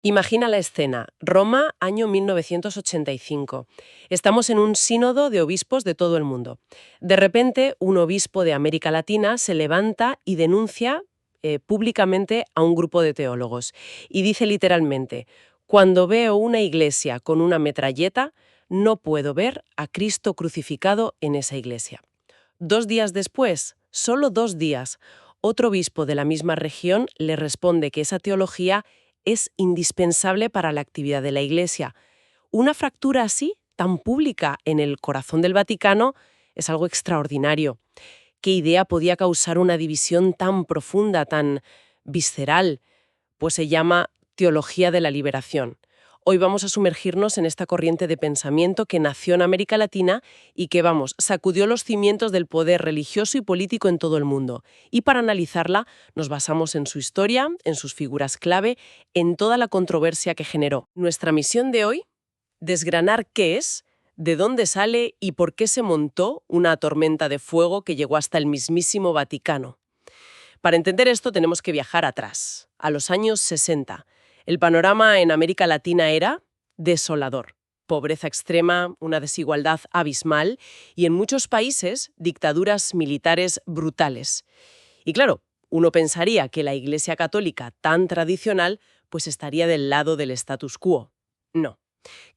Imagina la escena. Roma, año 1985. Estamos en un sínodo de obispos de todo el mundo. De repente, un obispo de América Latina se levanta y denuncia públicamente a un grupo de teólogos. Y dice literalmente, cuando veo una iglesia con una metralleta, no puedo ver a Cristo crucificado en esa iglesia. 2 días después, solo 2 días, otro obispo de la misma región le responde que esa teología es indispensable para la actividad de la Iglesia. Una fractura así, tan pública en el corazón del Vaticano, es algo extraordinario. ¿Qué idea podía causar una división tan profunda, tan visceral? Pues se llama teología de la liberación. Hoy vamos a sumergirnos en esta corriente de pensamiento que nació en América Latina y que, sacudió los cimientos del poder religioso y político en todo el mundo. Y para analizarla, nos basamos en su historia, en sus figuras clave, en toda la controversia que generó. Nuestra misión de hoy, desgranar qué es, de dónde sale y por qué se montó una tormenta de fuego que llegó hasta el mismísimo Vaticano. Para entender esto tenemos que viajar atrás, a los años 60. El panorama en América Latina era desolador. Pobreza extrema, una desigualdad abismal y en muchos países dictaduras militares brutales. Y claro, uno pensaría que la Iglesia Católica tan tradicional pues estaría del lado del status quo. No.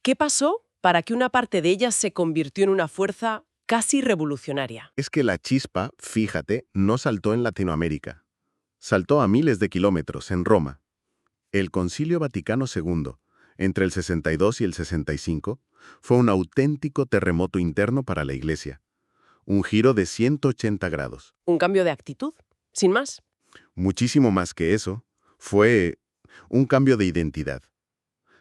¿Qué pasó para que una parte de ella se convirtió en una fuerza casi revolucionaria? Es que la chispa, fíjate, no saltó en Latinoamérica. Saltó a miles de kilómetros, en Roma. El Concilio Vaticano II, entre el 62 y el 65, fue un auténtico terremoto interno para la Iglesia. Un giro de 180 grados. Un cambio de actitud, sin más. Muchísimo más que eso, fue un cambio de identidad.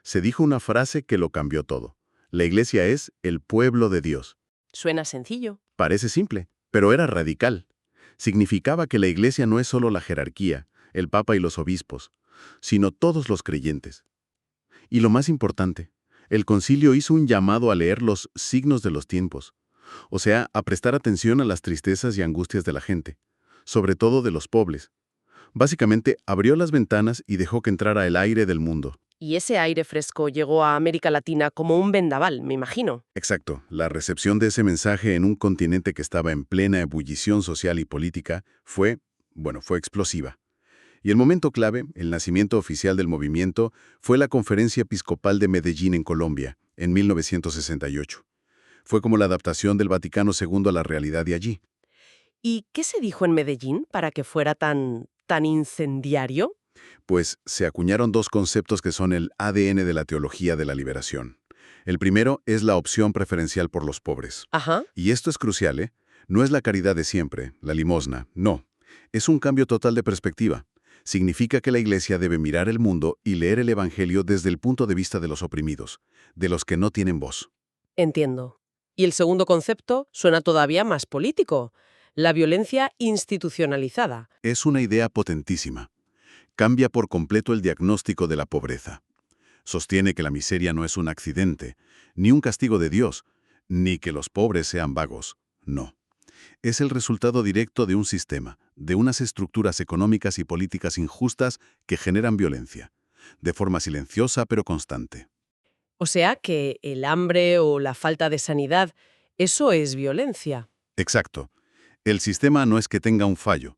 Se dijo una frase que lo cambió todo. La Iglesia es el pueblo de Dios. Suena sencillo. Parece simple, pero era radical. Significaba que la Iglesia no es solo la jerarquía, el Papa y los obispos, sino todos los creyentes. Y lo más importante, el concilio hizo un llamado a leer los signos de los tiempos, o sea, a prestar atención a las tristezas y angustias de la gente, sobre todo de los pobres. Básicamente, abrió las ventanas y dejó que entrara el aire del mundo. Y ese aire fresco llegó a América Latina como un vendaval, me imagino. Exacto, la recepción de ese mensaje en un continente que estaba en plena ebullición social y política fue explosiva. Y el momento clave, el nacimiento oficial del movimiento, fue la Conferencia Episcopal de Medellín en Colombia, en 1968. Fue como la adaptación del Vaticano II a la realidad de allí. ¿Y qué se dijo en Medellín para que fuera tan incendiario? Pues se acuñaron dos conceptos que son el ADN de la teología de la liberación. El primero es la opción preferencial por los pobres. Ajá. Y esto es crucial, ¿eh? No es la caridad de siempre, la limosna, no. Es un cambio total de perspectiva. Significa que la Iglesia debe mirar el mundo y leer el Evangelio desde el punto de vista de los oprimidos, de los que no tienen voz. Entiendo. Y el segundo concepto suena todavía más político. La violencia institucionalizada. Es una idea potentísima. Cambia por completo el diagnóstico de la pobreza. Sostiene que la miseria no es un accidente, ni un castigo de Dios, ni que los pobres sean vagos. No. Es el resultado directo de un sistema, de unas estructuras económicas y políticas injustas que generan violencia, de forma silenciosa pero constante. O sea que el hambre o la falta de sanidad, eso es violencia. Exacto. El sistema no es que tenga un fallo.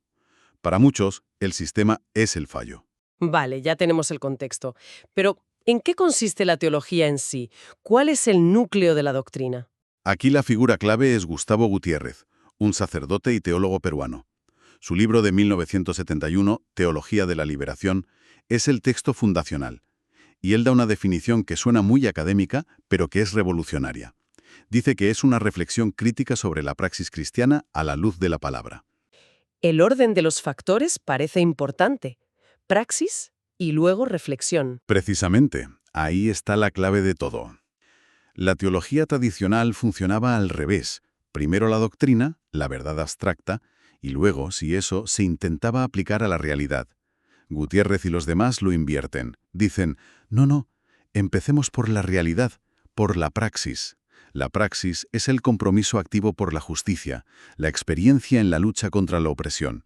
Para muchos, el sistema es el fallo. Vale, ya tenemos el contexto. Pero, ¿en qué consiste la teología en sí? ¿Cuál es el núcleo de la doctrina? Aquí la figura clave es Gustavo Gutiérrez, un sacerdote y teólogo peruano. Su libro de 1971, Teología de la Liberación, es el texto fundacional. Y él da una definición que suena muy académica, pero que es revolucionaria. Dice que es una reflexión crítica sobre la praxis cristiana a la luz de la palabra. El orden de los factores parece importante. Praxis y luego reflexión. Precisamente, ahí está la clave de todo. La teología tradicional funcionaba al revés. Primero la doctrina, la verdad abstracta, y luego, si eso, se intentaba aplicar a la realidad. Gutiérrez y los demás lo invierten. Dicen, no, empecemos por la realidad, por la praxis. La praxis es el compromiso activo por la justicia, la experiencia en la lucha contra la opresión.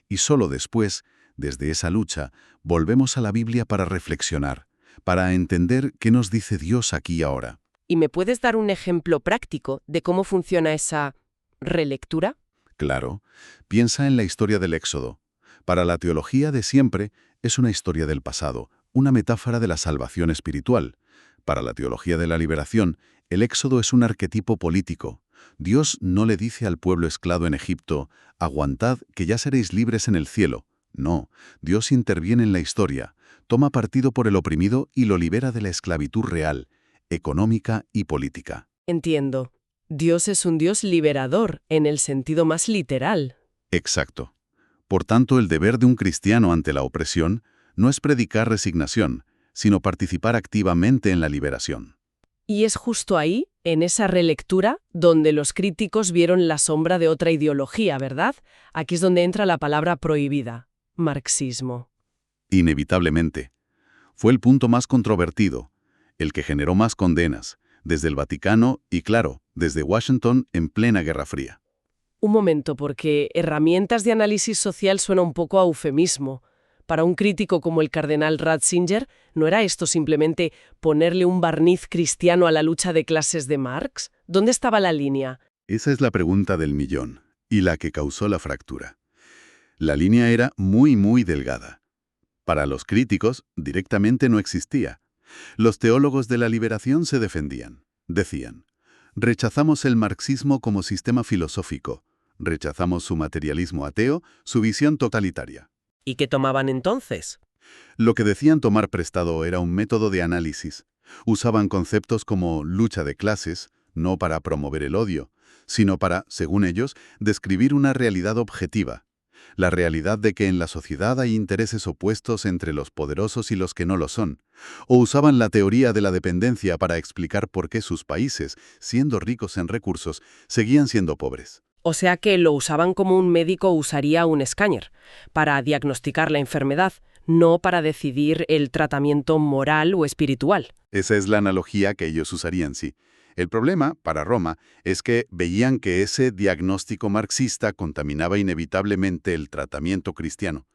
Y solo después, desde esa lucha, volvemos a la Biblia para reflexionar, para entender qué nos dice Dios aquí y ahora. ¿Y me puedes dar un ejemplo práctico de cómo funciona esa relectura? Claro, piensa en la historia del Éxodo. Para la teología de siempre es una historia del pasado, una metáfora de la salvación espiritual. Para la teología de la liberación, el Éxodo es un arquetipo político. Dios no le dice al pueblo esclavo en Egipto, aguantad que ya seréis libres en el cielo. No, Dios interviene en la historia, toma partido por el oprimido y lo libera de la esclavitud real, económica y política. Entiendo. Dios es un Dios liberador, en el sentido más literal. Exacto. Por tanto, el deber de un cristiano ante la opresión no es predicar resignación, sino participar activamente en la liberación. Y es justo ahí, en esa relectura, donde los críticos vieron la sombra de otra ideología, ¿verdad? Aquí es donde entra la palabra prohibida, marxismo. Inevitablemente. Fue el punto más controvertido, el que generó más condenas, desde el Vaticano y, claro, desde Washington en plena Guerra Fría. Un momento, porque herramientas de análisis social suena un poco a eufemismo. Para un crítico como el cardenal Ratzinger, ¿no era esto simplemente ponerle un barniz cristiano a la lucha de clases de Marx? ¿Dónde estaba la línea? Esa es la pregunta del millón, y la que causó la fractura. La línea era muy delgada. Para los críticos, directamente no existía. Los teólogos de la liberación se defendían. Decían, rechazamos el marxismo como sistema filosófico, rechazamos su materialismo ateo, su visión totalitaria. ¿Y qué tomaban entonces? Lo que decían tomar prestado era un método de análisis. Usaban conceptos como lucha de clases, no para promover el odio, sino para, según ellos, describir una realidad objetiva. La realidad de que en la sociedad hay intereses opuestos entre los poderosos y los que no lo son. O usaban la teoría de la dependencia para explicar por qué sus países, siendo ricos en recursos, seguían siendo pobres. O sea que lo usaban como un médico usaría un escáner, para diagnosticar la enfermedad, no para decidir el tratamiento moral o espiritual. Esa es la analogía que ellos usarían, sí. El problema, para Roma, es que veían que ese diagnóstico marxista contaminaba inevitablemente el tratamiento cristiano.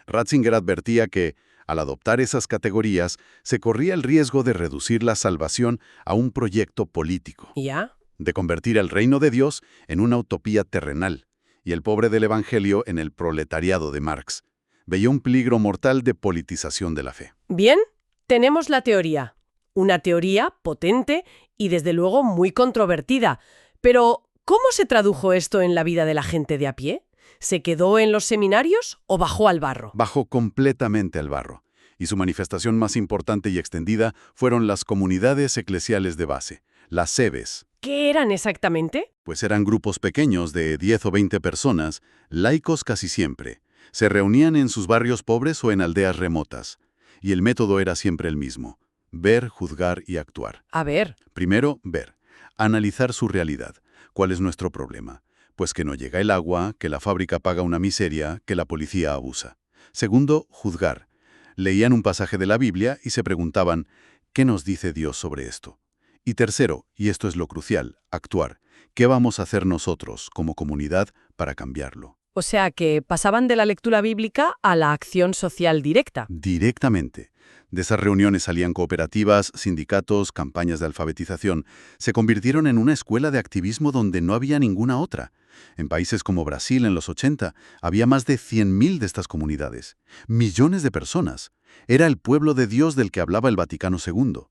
Ratzinger advertía que, al adoptar esas categorías, se corría el riesgo de reducir la salvación a un proyecto político, ¿Ya? de convertir el reino de Dios en una utopía terrenal, y el pobre del Evangelio en el proletariado de Marx. Veía un peligro mortal de politización de la fe. Bien, tenemos la teoría. Una teoría potente y desde luego muy controvertida. Pero, ¿cómo se tradujo esto en la vida de la gente de a pie? ¿Se quedó en los seminarios o bajó al barro? Bajó completamente al barro, y su manifestación más importante y extendida fueron las comunidades eclesiales de base, las SEBES. ¿Qué eran exactamente? Pues eran grupos pequeños de 10 o 20 personas, laicos casi siempre. Se reunían en sus barrios pobres o en aldeas remotas. Y el método era siempre el mismo: ver, juzgar y actuar. A ver, Primero, ver. Analizar su realidad. ¿Cuál es nuestro problema? Pues que no llega el agua, que la fábrica paga una miseria, que la policía abusa. Segundo, juzgar. Leían un pasaje de la Biblia y se preguntaban, ¿qué nos dice Dios sobre esto? Y tercero, y esto es lo crucial, actuar. ¿Qué vamos a hacer nosotros, como comunidad, para cambiarlo? o sea que pasaban de la lectura bíblica a la acción social directa. Directamente. De esas reuniones salían cooperativas, sindicatos, campañas de alfabetización. Se convirtieron en una escuela de activismo donde no había ninguna otra. En países como Brasil, en los 80, había más de 100.000 de estas comunidades. Millones de personas. Era el pueblo de Dios del que hablaba el Vaticano II,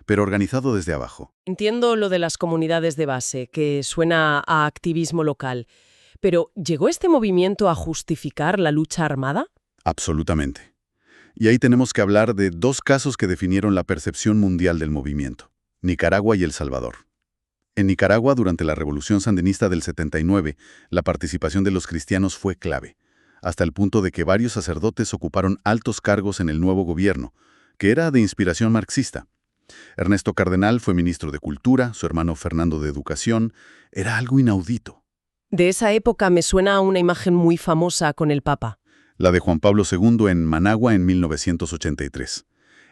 pero organizado desde abajo. Entiendo lo de las comunidades de base, que suena a activismo local. Pero, ¿llegó este movimiento a justificar la lucha armada? Absolutamente. Y ahí tenemos que hablar de dos casos que definieron la percepción mundial del movimiento: Nicaragua y El Salvador. En Nicaragua, durante la Revolución Sandinista del 79, la participación de los cristianos fue clave, hasta el punto de que varios sacerdotes ocuparon altos cargos en el nuevo gobierno, que era de inspiración marxista. Ernesto Cardenal fue ministro de Cultura, su hermano Fernando de Educación. Era algo inaudito. De esa época me suena a una imagen muy famosa con el Papa. La de Juan Pablo II en Managua en 1983.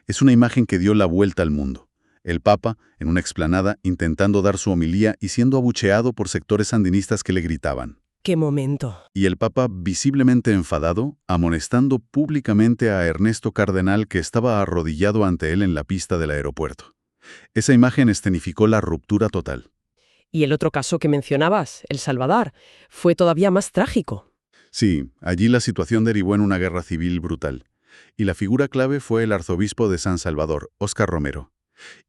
Es una imagen que dio la vuelta al mundo. El Papa, en una explanada, intentando dar su homilía y siendo abucheado por sectores sandinistas que le gritaban. ¡Qué momento! Y el Papa, visiblemente enfadado, amonestando públicamente a Ernesto Cardenal, que estaba arrodillado ante él en la pista del aeropuerto. Esa imagen escenificó la ruptura total. Y el otro caso que mencionabas, El Salvador, fue todavía más trágico. Sí, allí la situación derivó en una guerra civil brutal. Y la figura clave fue el arzobispo de San Salvador, Óscar Romero.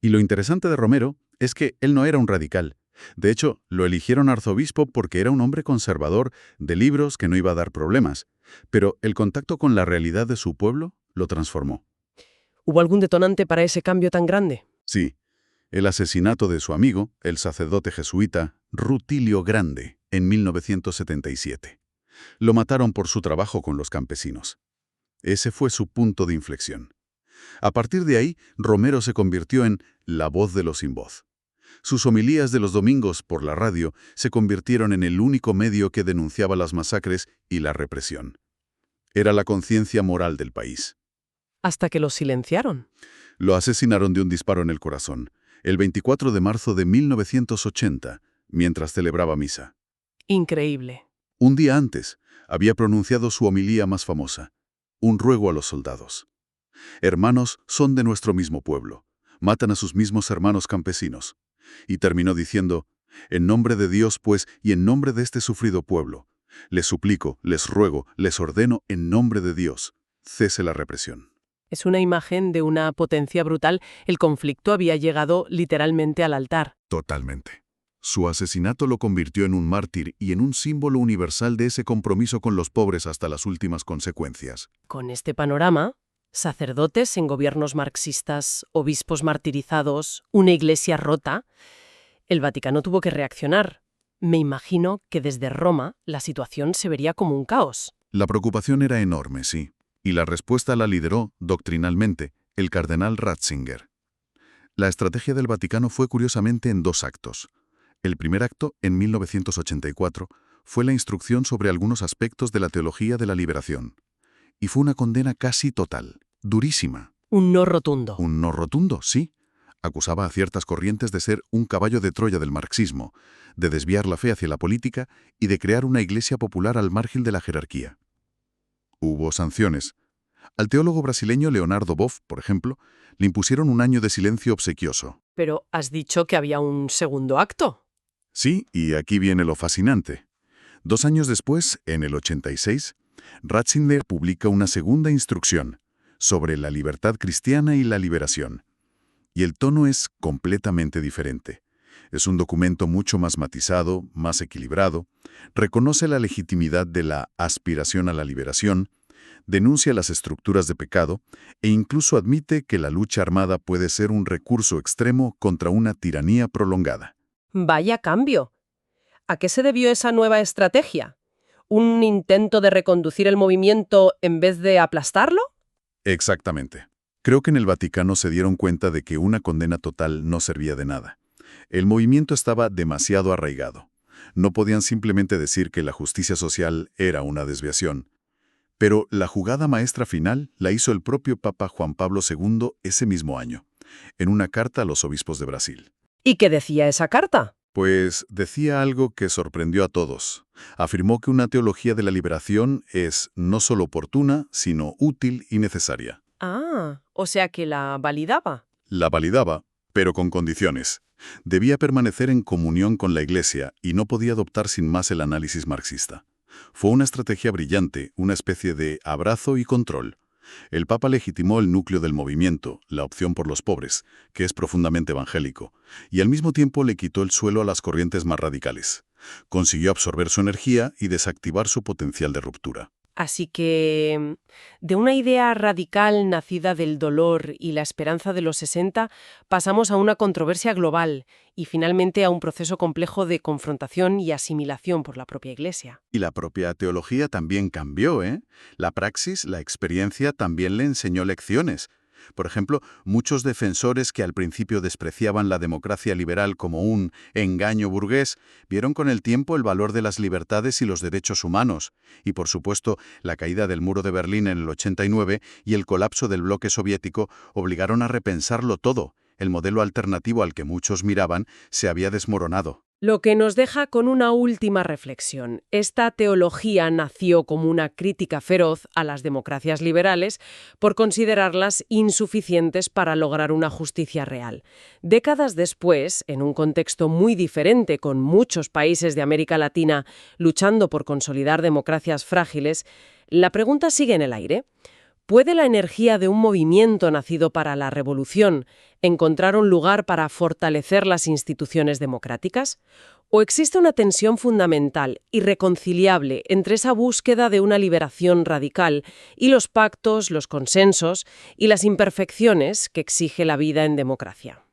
Y lo interesante de Romero es que él no era un radical. De hecho, lo eligieron arzobispo porque era un hombre conservador, de libros, que no iba a dar problemas. Pero el contacto con la realidad de su pueblo lo transformó. ¿Hubo algún detonante para ese cambio tan grande? Sí, el asesinato de su amigo, el sacerdote jesuita Rutilio Grande, en 1977. Lo mataron por su trabajo con los campesinos. Ese fue su punto de inflexión. A partir de ahí, Romero se convirtió en la voz de los sin voz. Sus homilías de los domingos por la radio se convirtieron en el único medio que denunciaba las masacres y la represión. Era la conciencia moral del país. Hasta que los silenciaron. Lo asesinaron de un disparo en el corazón, el 24 de marzo de 1980, mientras celebraba misa. Increíble. Un día antes, había pronunciado su homilía más famosa, un ruego a los soldados. Hermanos son de nuestro mismo pueblo, matan a sus mismos hermanos campesinos. Y terminó diciendo, en nombre de Dios, pues, y en nombre de este sufrido pueblo, les suplico, les ruego, les ordeno, en nombre de Dios, cese la represión. Es una imagen de una potencia brutal. El conflicto había llegado literalmente al altar. Totalmente. Su asesinato lo convirtió en un mártir y en un símbolo universal de ese compromiso con los pobres hasta las últimas consecuencias. Con este panorama, sacerdotes en gobiernos marxistas, obispos martirizados, una iglesia rota, el Vaticano tuvo que reaccionar. Me imagino que desde Roma la situación se vería como un caos. La preocupación era enorme, sí, y la respuesta la lideró, doctrinalmente, el cardenal Ratzinger. La estrategia del Vaticano fue curiosamente en 2 actos. El primer acto, en 1984, fue la instrucción sobre algunos aspectos de la teología de la liberación. Y fue una condena casi total, durísima. Un no rotundo. Un no rotundo, sí. Acusaba a ciertas corrientes de ser un caballo de Troya del marxismo, de desviar la fe hacia la política y de crear una iglesia popular al margen de la jerarquía. Hubo sanciones. Al teólogo brasileño Leonardo Boff, por ejemplo, le impusieron un año de silencio obsequioso. Pero has dicho que había un segundo acto. Sí, y aquí viene lo fascinante. 2 años después, en el 86, Ratzinger publica una segunda instrucción sobre la libertad cristiana y la liberación. Y el tono es completamente diferente. Es un documento mucho más matizado, más equilibrado, reconoce la legitimidad de la aspiración a la liberación, denuncia las estructuras de pecado e incluso admite que la lucha armada puede ser un recurso extremo contra una tiranía prolongada. Vaya cambio. ¿A qué se debió esa nueva estrategia? ¿Un intento de reconducir el movimiento en vez de aplastarlo? Exactamente. Creo que en el Vaticano se dieron cuenta de que una condena total no servía de nada. El movimiento estaba demasiado arraigado. No podían simplemente decir que la justicia social era una desviación. Pero la jugada maestra final la hizo el propio Papa Juan Pablo II ese mismo año, en una carta a los obispos de Brasil. ¿Y qué decía esa carta? Pues decía algo que sorprendió a todos. Afirmó que una teología de la liberación es no solo oportuna, sino útil y necesaria. Ah, o sea que la validaba. La validaba, pero con condiciones. Debía permanecer en comunión con la Iglesia y no podía adoptar sin más el análisis marxista. Fue una estrategia brillante, una especie de abrazo y control. El Papa legitimó el núcleo del movimiento, la opción por los pobres, que es profundamente evangélico, y al mismo tiempo le quitó el suelo a las corrientes más radicales. Consiguió absorber su energía y desactivar su potencial de ruptura. Así que, de una idea radical nacida del dolor y la esperanza de los 60, pasamos a una controversia global y finalmente a un proceso complejo de confrontación y asimilación por la propia Iglesia. Y la propia teología también cambió, ¿eh? La praxis, la experiencia también le enseñó lecciones. Por ejemplo, muchos defensores que al principio despreciaban la democracia liberal como un engaño burgués, vieron con el tiempo el valor de las libertades y los derechos humanos. Y por supuesto, la caída del muro de Berlín en el 89 y el colapso del bloque soviético obligaron a repensarlo todo. El modelo alternativo al que muchos miraban se había desmoronado. Lo que nos deja con una última reflexión. Esta teología nació como una crítica feroz a las democracias liberales por considerarlas insuficientes para lograr una justicia real. Décadas después, en un contexto muy diferente, con muchos países de América Latina luchando por consolidar democracias frágiles, la pregunta sigue en el aire. ¿Puede la energía de un movimiento nacido para la revolución encontrar un lugar para fortalecer las instituciones democráticas? ¿O existe una tensión fundamental, irreconciliable, entre esa búsqueda de una liberación radical y los pactos, los consensos y las imperfecciones que exige la vida en democracia?